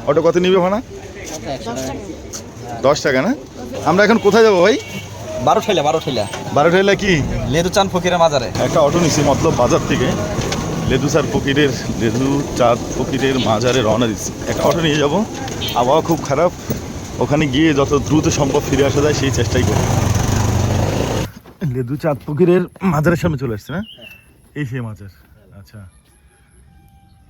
Auto কত নিবে ভাড়া? 10 টাকা না? আমরা এখন কোথায় যাবো ভাই? 12 ঠেলা কি? লেদু চাঁদ ফকিরের মাজারে একটা অটো নিচ্ছি মতলব বাজার থেকে লেদু চাঁদ ফকিরের মাজারে রওনা দিচ্ছি। একটা অটো নিয়ে যাব, আবহাওয়া খুব খারাপ, ওখানে গিয়ে যত দ্রুত সম্ভব ফিরে আসা যায় সেই চেষ্টাই করব। লেদু চাঁদ ফকিরের মাজারের সামনে চলে আসছে না? এই সেই মাজার। আচ্ছা,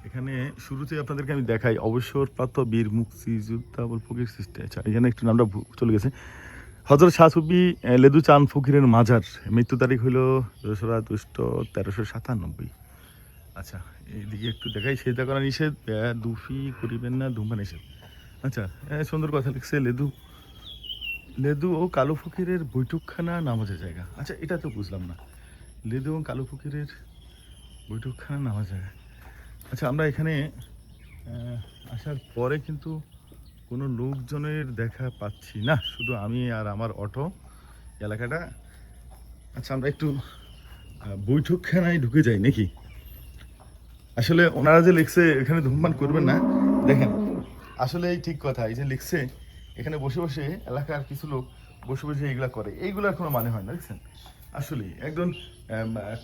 এখানে শুরুতে আপনাদেরকে আমি দেখাই অবসরপ্রাপ্ত বীর মুক্তিযোদ্ধা ফকির সৃষ্টি। আচ্ছা, এখানে একটু নামটা চলে গেছে। হযরত শাহ সুফি লেদু চাঁদ ফকিরের মাজার, মৃত্যু তারিখ হলো 1397। আচ্ছা, এইদিকে একটু দেখাই। সেজদা করা নিষেধ, দুফি করিবেন না, ধূমপান নিষেধ। আচ্ছা, সুন্দর কথা লিখছে, লেদু ও কালো ফকিরের বৈঠকখানা নামাজের জায়গা। আচ্ছা, এটা তো বুঝলাম না, লেদু ও কালো ফকিরের বৈঠকখানা নামাজের জায়গা। আচ্ছা, আমরা এখানে আসার পরে কিন্তু কোনো লোকজনের দেখা পাচ্ছি না, শুধু আমি আর আমার অটো এলাকাটা। আচ্ছা, আমরা একটু বৈঠকখানায় ঢুকে যাই নাকি? আসলে ওনারা যে লিখছে এখানে ধূমপান করবেন না, দেখেন আসলে এই ঠিক কথা, এই যে লিখছে এখানে বসে বসে এলাকার কিছু লোক বসে বসে এইগুলা করে, এইগুলার কোনো মানে হয় না। দেখছেন, আসলে একজন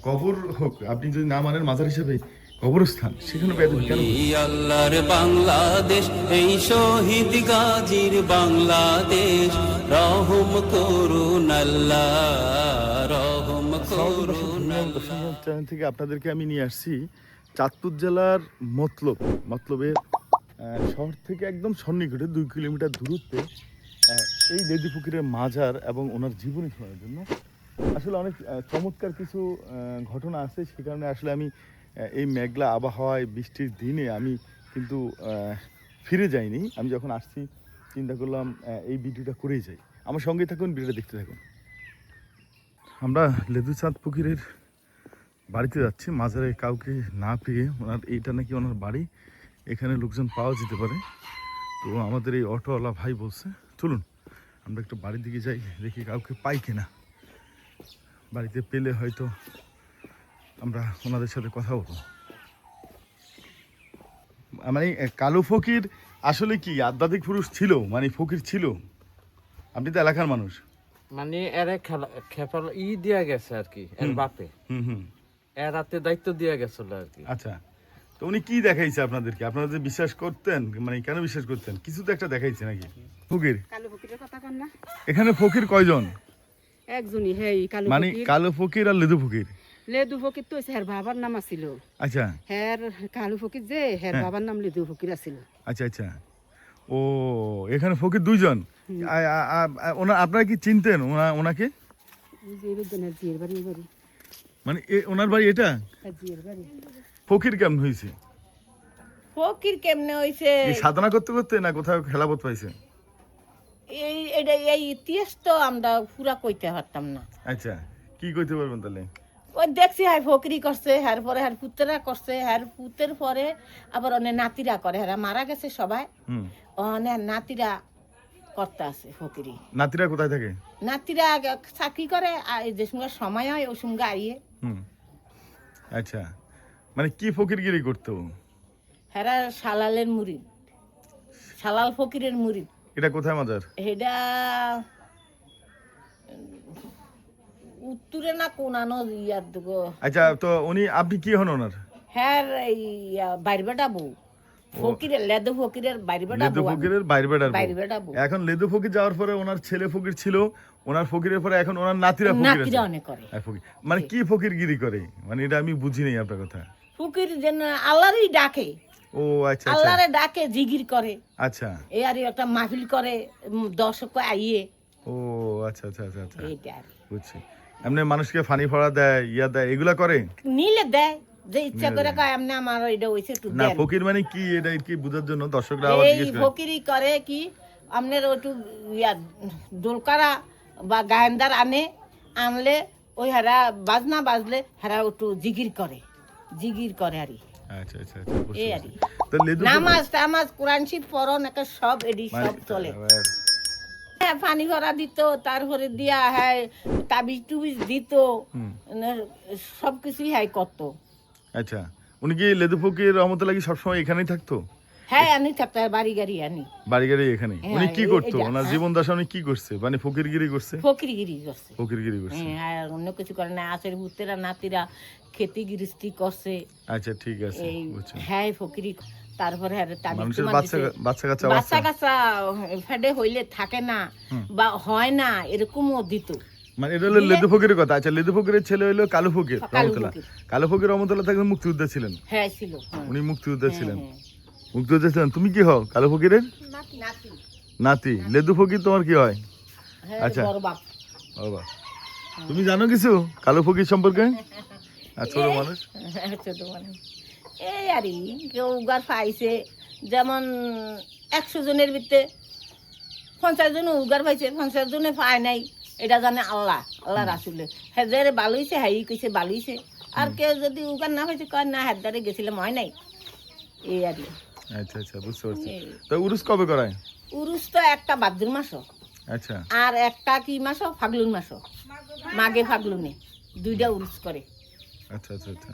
কবর হোক, আপনি যদি না মানেন মাজার হিসেবে কবরস্থান, সেখানে কেন? আল্লাহর বাংলাদেশ, এই শহীদ গাজীর বাংলাদেশ, রহম করুন আল্লাহ, রহম করুন আল্লাহ। চ্যানেল থেকে আপনাদেরকে আমি নিয়ে আসছি চাঁদপুর জেলার মতলবের শহর থেকে একদম সন্নিকটে 2 কিলোমিটার দূরত্বে এই লেদু ফকিরের মাজার এবং ওনার জীবনী শোনার জন্য। আসলে অনেক চমৎকার কিছু ঘটনা আছে, সে কারণে আসলে আমি এই মেঘলা আবহাওয়ায় বৃষ্টির দিনে আমি কিন্তু ফিরে যাইনি। আমি যখন আসছি চিন্তা করলাম এই ভিডিওটা করেই যাই। আমার সঙ্গে থাকুন, ভিডিওটা দেখতে থাকুন। আমরা লেদু চাঁদ ফকিরের বাড়িতে যাচ্ছি, মাজারে কাউকে না পেয়ে, ওনার এইটা নাকি ওনার বাড়ি, এখানে লোকজন পাওয়া যেতে পারে। তো আমাদের এই অটোওয়ালা ভাই বলছে চলুন আমরা একটু বাড়ির দিকে যাই, দেখি কাউকে পাই কিনা। বাড়িতে পেলে হয়তো আমরা ওনাদের সাথে কথা বলবো। মানে কালো ফকির আসলে কি আধ্যাত্মিক পুরুষ ছিল, মানে ফকির ছিল? আপনি তো এলাকার মানুষ। মানে এরে খেপাল দিয়া গেছে আর কি, এর বাপে এর হাতে দায়িত্ব দিয়া গেছিল আর কি। আচ্ছা, তো উনি কি দেখাইছে আপনাদেরকে? আপনারা যে বিশ্বাস করতেন, মানে কেন বিশ্বাস করতেন? কিছু তো একটা দেখাইছে নাকি? ফকির, কালো ফকিরের কথা কন না? এখানে ফকির কয়জন? একজনই, হেই কালো মানে ফকির। কালো ফকির আর লেদু ফকির? লেদু ফকির তো হের বাবার নাম আছিল। আচ্ছা, হের কালো ফকির যে হের বাবার নাম লেদু ফকির আছিল। আচ্ছা আচ্ছা, ও এখানে ফকির দুইজন। আপনারা কি চিনতেন ওনাকে? জিয়ের বাড়ি বাড়ি, মানে ওনার বাড়ি এটা? জিয়ের বাড়ি। ফকির কেমন হয়েছে? ফকির কেমনে হইছে? সাধনা করতে করতে না কোথাও খেলাপথ পাইছে? এই ইতিহাস তো আমরা পুরা কইতে পারতাম না। আচ্ছা, কি কইতে পারবেন তাহলে? ওই দেখছি হার ফকিরি করছে, হার পরে হার পুতরা করছে, হার পুতের পরে আবার অনেক নাতিরা করে, হারা মারা গেছে সবাই, অনেক নাতিরা করতে আছে ফকিরি। নাতিরা কোথায় থাকে? নাতিরা চাকরি করে, যে সঙ্গে সময় হয় ওই সঙ্গে আইয়ে। আচ্ছা, মানে কি ফকিরগিরি করতো? হেরা সালালের মুরিদ, সালাল ফকিরের মুরিদ। এটা কোথায় মাজার? এটা উত্তরে না কোনানো ইয়ার দিগো। আচ্ছা, তো আপনি কি হন ওনার? হ্যাঁ, এই বাইর বেটা বউ ফকিরের, লেদু ফকিরের বাইর বেটা লেদু বউ। ফকিরের বাইর বেটা বউ। এখন লেদু ফকির যাওয়ার পরে ওনার ছেলে ফকির ছিল, ওনার ফকিরের পরে এখন ওনার নাতিরা ফকির আছে। অনেক করে ফকির মানে কি ফকিরগিরি করে, মানে এটা আমি বুঝি নাই আপনার কথা। ফকির যেন আল্লাহরই ডাকে, ও আচ্ছা আচ্ছা, আল্লাহরে ডাকে, জিগির করে। আচ্ছা, এই আর একটা মাহফিল করে, দর্শক আইয়ে। ও আচ্ছা আচ্ছা আচ্ছা আচ্ছা, এইটা আর বুঝছি। এমনি মানুষকে ফানি ফড়া দেয়, ইয়া দেয়, এগুলা করে? নিলে দেয়, যে ইচ্ছা করে কয় এমনি আমার এটা হইছে একটু না, দেন। ফকির মানে কি এটা কি বুঝার জন্য দর্শকরা আবার এই জিজ্ঞেস করে। ফকিরি করে কি আপনার একটু ইয়া দোলকারা বা গায়েন্দার আনলে ওই হারা বাজনা বাজলে হারা একটু জিগির করে আরি। আচ্ছা আচ্ছা আচ্ছা, এই আরি তো লেদু নামাজ কোরআন শরীফ পড়ন একটা সব এডি সব চলে। হ্যাঁ, পানি ভরা দিত, তারপরে দিয়া হ্যাঁ তাবিজ টুবিজ দিত, সবকিছুই হ্যাঁ করতো। আচ্ছা, উনি কি লেদু ফকির রহমতুল্লাহ কি সবসময় এখানেই থাকতো? হ্যাঁ আনি থাকতে বাড়ি গাড়ি আনি বাড়ি গাড়ি এখানে হ্যাঁ, উনি কি করতো এই যে, ওনার জীবন দশা উনি কি করছে মানে ফকিরগিরি করছে ফকিরগিরি করছে ফকিরগিরি করছে হ্যাঁ আর অন্য কিছু করে না আসের ভূতেরা নাতিরা খেতি গৃহস্থি করছে আচ্ছা ঠিক আছে এই বুঝছি হ্যাঁ ফকিরি তারপরে হ্যাঁ তাবিজ মানুষের তোমার বাচ্চা দিছে। বাচ্চা কাচ্চা বাচ্চা কাচ্চা ফেডে হইলে থাকে না বা হয় না এরকমও দিত মানে এটা হলো লেদু ফকিরের কথা আচ্ছা লেদু ফকিরের ছেলে হলো কালু ফকির কালু রহমতুল্লাহ ফকির। কালু ফকির রহমতুল্লাহ থাকলে মুক্তিযোদ্ধা ছিলেন হ্যাঁ ছিল হ্যাঁ, উনি মুক্তিযোদ্ধা ছিলেন হ্যাঁ। মুক্তিযোদ্ধা ছিলেন তুমি কি হও কালু ফকিরের নাতি নাতি লেদু ফকির তোমার কি হয় হ্যাঁ আচ্ছা। বড় বাপ বাবা তুমি জানো কিছু কালু ফকির সম্পর্কে আর ছোট মানুষ ছোট মানুষ এই আর কেউ উগার পাইছে যেমন 100 জনের ভিতরে 50 জন উগার পাইছে 50 জনে পায় নাই এটা জানে আল্লাহ আল্লাহ রাসুলে হেদের বালুইছে হাই কইছে বালুইছে আর কেউ যদি উগার না পাইছে কয় না হেদারে গেছিলাম হয় নাই এই আর আচ্ছা আচ্ছা বুঝতে পারছি এই। তো উরুস কবে করায় উরুস তো একটা ভাদ্র মাসও আচ্ছা আর একটা কি মাসও ফাগলুন মাসও মাঘে ফাগলুনে দুইটা উরুস করে আচ্ছা আচ্ছা আচ্ছা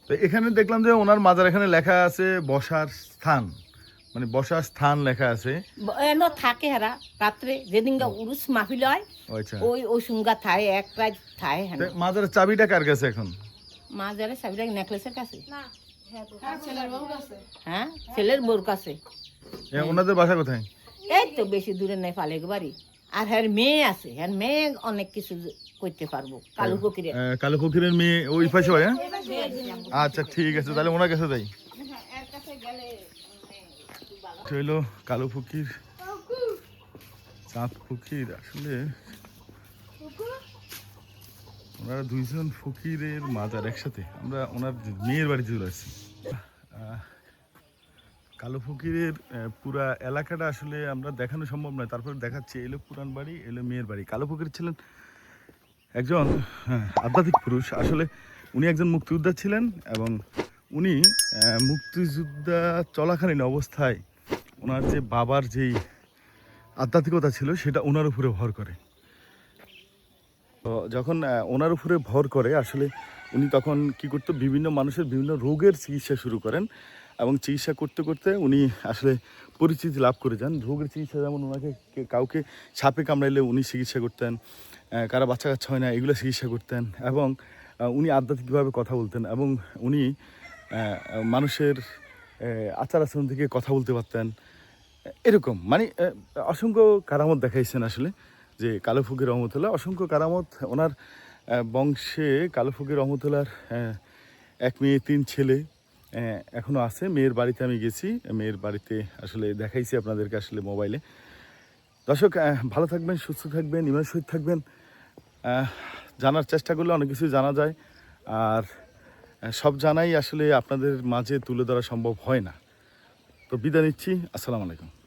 তো এখানে দেখলাম যে ওনার মাজার এখানে লেখা আছে বসার স্থান মানে বসার স্থান লেখা আছে এনো থাকে হারা রাত্রে যেদিন উরুস মাহফিল হয় ও আচ্ছা ওই সুঙ্গা থায় এক রাত থায় হ্যাঁ তো মাজারের চাবিটা কার কাছে এখন মাজারে সাবিরা নেকলেসের কাছে হ্যাঁ ছেলের বোর কাছে ওনাদের বাসা কোথায় এই তো বেশি দূরে নাই ফালেক বাড়ি আর হ্যার মেয়ে আছে হ্যার মেয়ে অনেক কিছু করতে পারবো কালু ফকিরে কালো ফকিরের মেয়ে ওই পাশে হয় হ্যাঁ আচ্ছা ঠিক আছে তাহলে ওনার কাছে যাই এটা হইলো কালো ফকির চাঁদ ফকির আসলে ওনারা দুইজন ফকিরের মাজার একসাথে আমরা ওনার মেয়ের বাড়িতে চলে আসছি কালো ফকিরের পুরা এলাকাটা আসলে আমরা দেখানো সম্ভব নয় তারপরে দেখাচ্ছি এলো পুরান বাড়ি এলো মেয়ের বাড়ি কালো ফকির ছিলেন একজন আধ্যাত্মিক পুরুষ আসলে উনি একজন মুক্তিযোদ্ধা ছিলেন এবং উনি মুক্তিযোদ্ধা চলাকালীন অবস্থায় ওনার যে বাবার যেই আধ্যাত্মিকতা ছিল সেটা ওনার উপরে ভর করে তো যখন ওনার উপরে ভর করে আসলে উনি তখন কি করতো বিভিন্ন মানুষের বিভিন্ন রোগের চিকিৎসা শুরু করেন এবং চিকিৎসা করতে করতে উনি আসলে পরিচিতি লাভ করে যান রোগের চিকিৎসা যেমন ওনাকে কাউকে সাপে কামড়াইলে উনি চিকিৎসা করতেন কারা বাচ্চা কাচ্চা হয় না এগুলো চিকিৎসা করতেন এবং উনি আধ্যাত্মিকভাবে কথা বলতেন এবং উনি মানুষের আচার আচরণ থেকে কথা বলতে পারতেন এরকম মানে অসংখ্য কারামত দেখাইছেন আসলে যে কালো ফকির রহমতুল্লাহ অসংখ্য কারামত ওনার বংশে কালো ফকির রহমতুল্লাহর 1 মেয়ে 3 ছেলে এখনও আছে মেয়ের বাড়িতে আমি গেছি মেয়ের বাড়িতে আসলে দেখাইছি আপনাদেরকে আসলে মোবাইলে দর্শক ভালো থাকবেন সুস্থ থাকবেন ইমান সহিত থাকবেন জানার চেষ্টা করলে অনেক কিছু জানা যায় আর সব জানাই আসলে আপনাদের মাঝে তুলে ধরা সম্ভব হয় না তো বিদায় নিচ্ছি আসসালামু আলাইকুম